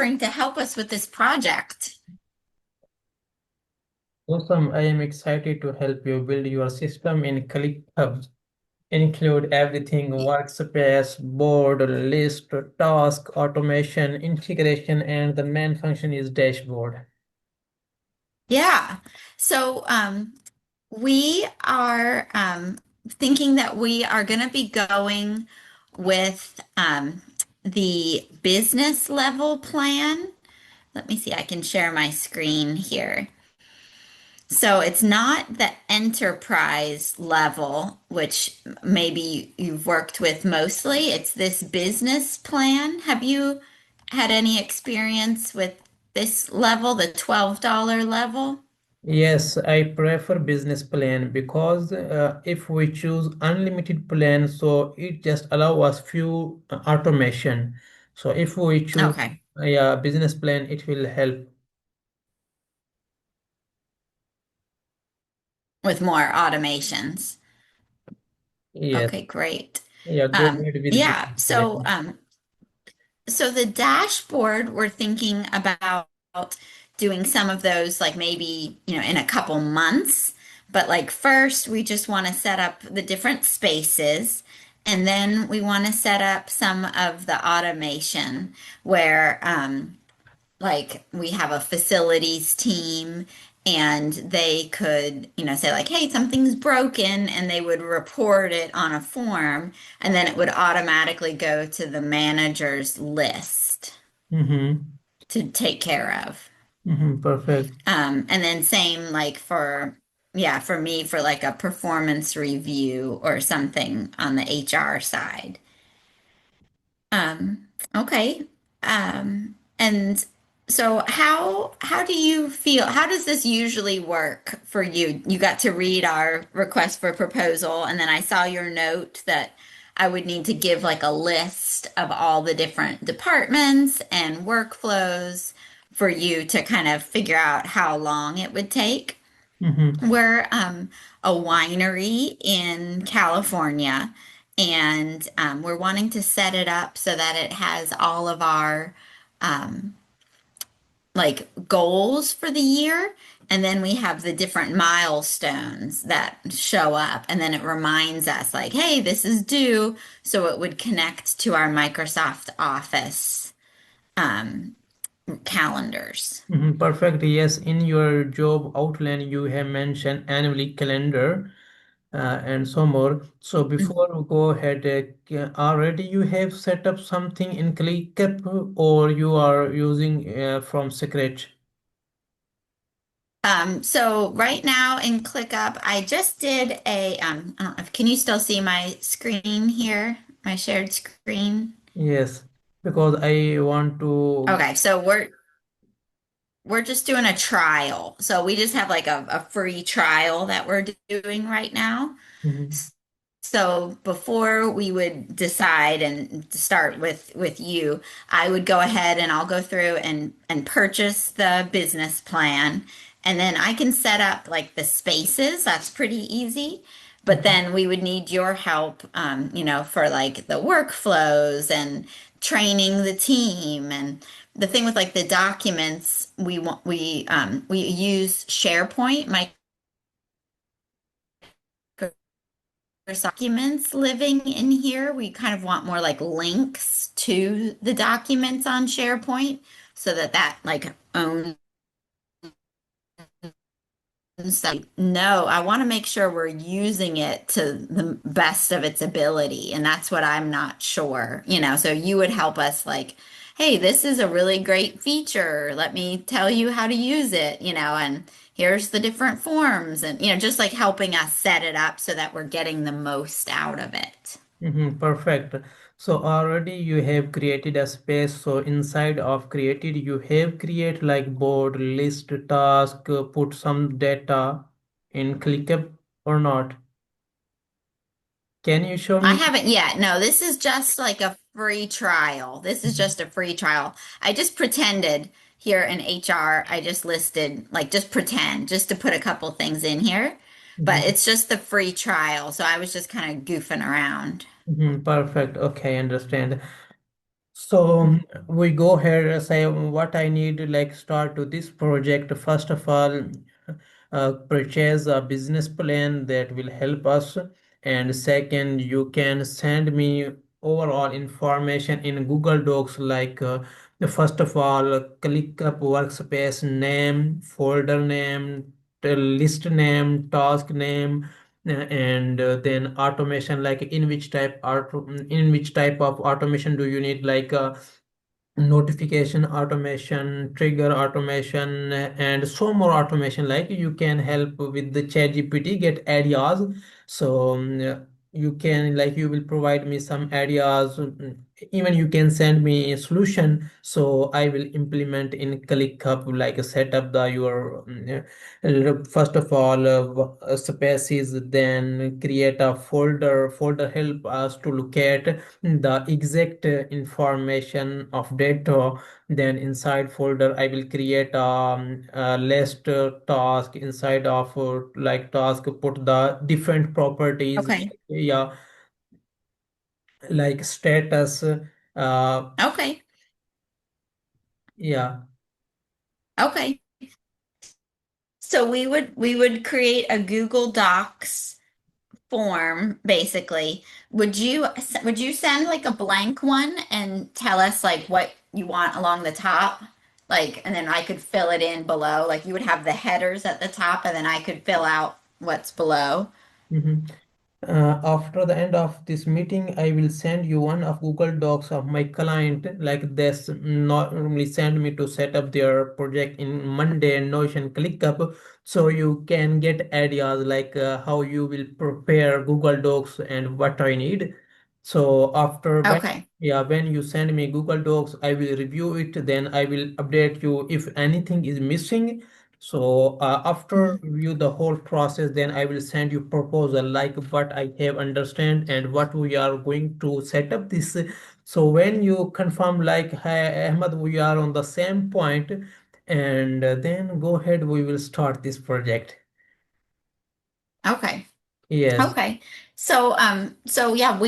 offering to help us with this project. Awesome. I am excited to help you build your system in ClickUp. Include everything workspace, board, list, task, automation, integration, and the main function is dashboard. Yeah. So we are thinking that we are going to be going with the business level plan. Let me see, I can share my screen here. So it's not the enterprise level, which maybe you've worked with mostly. It's this business plan. Have you had any experience with this level, the $12 level? Yes, I prefer business plan because if we choose unlimited plan, so it just allow us few automation. So if we choose Okay, yeah, business plan, it will help. with more automations. Yes, Okay, great. yeah, go ahead with Yeah, business so plan. so the dashboard, we're thinking about doing some of those like maybe, in a couple months. But like first, we just want to set up the different spaces. And then we want to set up some of the automation where like we have a facilities team and they could, say like, hey, something's broken, and they would report it on a form, and then it would automatically go to the manager's list Mm-hmm. to take care of. Mm-hmm. Perfect. And then same like for, yeah, for me for like a performance review or something on the HR side. Okay. And so how do you feel? How does this usually work for you? You got to read our request for proposal, and then I saw your note that I would need to give like a list of all the different departments and workflows for you to kind of figure out how long it would take. Mm-hmm. We're a winery in California, and we're wanting to set it up so that it has all of our like goals for the year. And then we have the different milestones that show up. And then it reminds us, like, hey, this is due. So it would connect to our Microsoft Office um, calendars. Mm-hmm. Perfect. Yes, in your job outline, you have mentioned annually calendar and so more. So before we go ahead, already you have set up something in ClickUp or you are using from scratch? So right now in ClickUp, I just did I don't know, can you still see my screen here? My shared screen? Yes, because I want to. Okay, so we're just doing a trial. So we just have like a free trial that we're doing right now. Mhm. So before we would decide and start with you, I would go ahead and I'll go through and purchase the business plan, and then I can set up like the spaces. That's pretty easy. But Mhm. then we would need your help, for like the workflows and training the team. And the thing with like the documents, we use SharePoint, documents living in here. We kind of want more like links to the documents on SharePoint so that like owns that. No, I want to make sure we're using it to the best of its ability. And that's what I'm not sure, so you would help us like, hey, this is a really great feature. Let me tell you how to use it, and here's the different forms and, just like helping us set it up so that we're getting the most out of it. Perfect. So already you have created a space. So inside of created, you have create like board, list, task, put some data in ClickUp or not? Can you show I me? haven't yet. No, this is just like a free trial. This is Mhm. just a free trial. I just pretended here in HR, I just listed, like, just pretend, just to put a couple things in here. But Mhm. it's just the free trial. So I was just kind of goofing around. Perfect. Okay, understand. So we go ahead and say what I need to like start to this project. First of all, purchase a business plan that will help us. And second, you can send me overall information in Google Docs like first of all, ClickUp workspace name, folder name, the list name, task name, and then automation like in which type of automation do you need like notification automation, trigger automation, and so more automation. Like you can help with the chat gpt get ideas. So you can like you will provide me some ideas. Even you can send me a solution, so I will implement in ClickUp, like set up the your first of all spaces, then create a folder help us to look at the exact information of data. Then inside folder I will create a list task inside of like task, put the different properties, Okay. yeah, like status, Okay. yeah. Okay. So we would create a Google Docs form basically. Would you send like a blank one and tell us like what you want along the top? Like, and then I could fill it in below. Like you would have the headers at the top and then I could fill out what's below. Mhm. After the end of this meeting, I will send you one of Google Docs of my client. Like this, normally send me to set up their project in Monday and Notion ClickUp, so you can get ideas like how you will prepare Google Docs and what I need. So after when Okay. yeah, when you send me Google Docs, I will review it. Then I will update you if anything is missing. So after Mhm. review the whole process, then I will send you proposal like what I have understand and what we are going to set up this. So when you confirm like, hey, Ahmad, we are on the same point, and then go ahead, we will start this project. Okay. Yes. Okay. So yeah,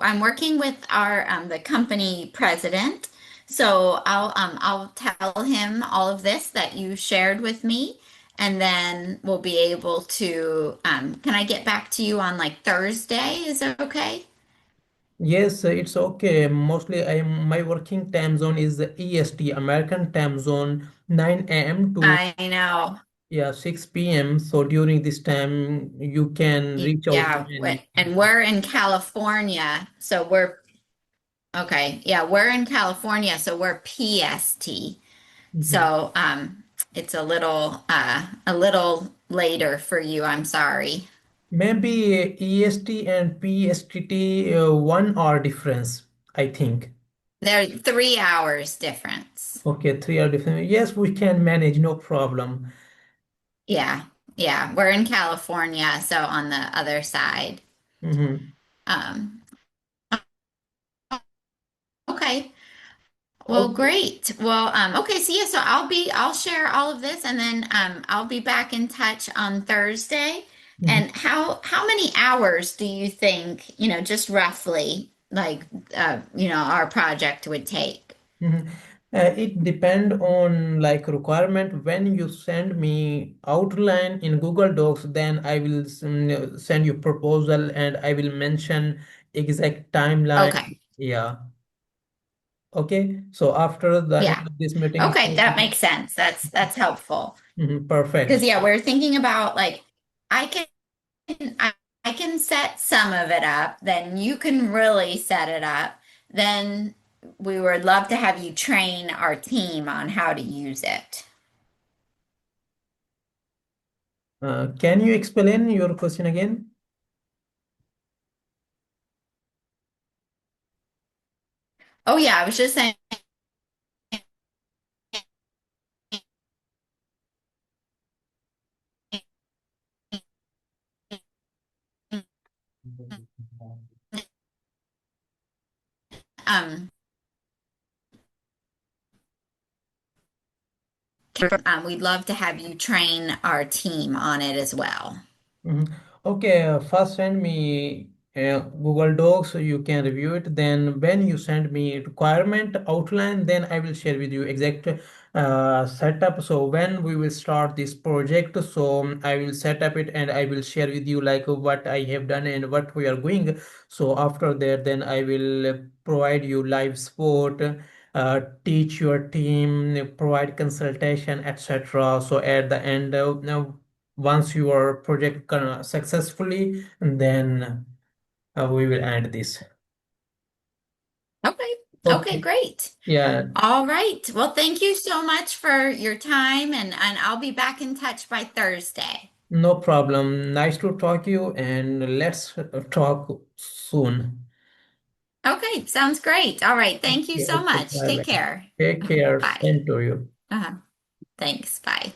I'm working with the company president. So I'll tell him all of this that you shared with me, and then we'll be able to, can I get back to you on like Thursday? Is that okay? Yes, it's okay. Mostly my working time zone is the EST, American time zone, 9 a.m. to I know. yeah 6 p.m. So during this time you can reach out to Yeah, me. and we're in California, so we're okay. Yeah, we're in California, so we're PST. Mhm. So, it's a little later for you. I'm sorry. Maybe EST and PSTT 1 hour difference, I think. There are 3 hours difference. Okay, 3 hour difference. Yes, we can manage, no problem. Yeah, yeah. We're in California, so on the other side. Mhm. Um, okay. Well, Okay. great. Well, okay, so yeah, so I'll share all of this and then I'll be back in touch on Thursday. Mhm. And how many hours do you think, just roughly, like our project would take? Mhm. It depend on like requirement. When you send me outline in Google Docs, then I will send you proposal and I will mention exact timeline. Okay. Yeah. Okay. So after the end Yeah. of this meeting, Okay, that makes sense. That's helpful. mhm, Because perfect. yeah, we're thinking about like I can I can set some of it up, then you can really set it up. Then we would love to have you train our team on how to use it. Can you explain your question again? Oh yeah, I was just saying um we'd love to have you train our team on it as well. Mhm. Okay, first send me. Google Docs, so you can review it. Then when you send me requirement outline, then I will share with you exact setup. So when we will start this project, so I will set up it and I will share with you like what I have done and what we are going. So after that, then I will provide you live support, teach your team, provide consultation, etc. So at the end, now once your project successfully, then we will end this. Okay. Okay, Okay. great. Yeah, All right. Well, thank you so much for your time and I'll be back in touch by Thursday. no problem. Nice to talk to you, and let's talk soon. Okay, sounds great. All right. Thank you Okay, so okay, much. bye Take bye. care. Take care. Bye. Same to you. Uh-huh. Thanks. Bye.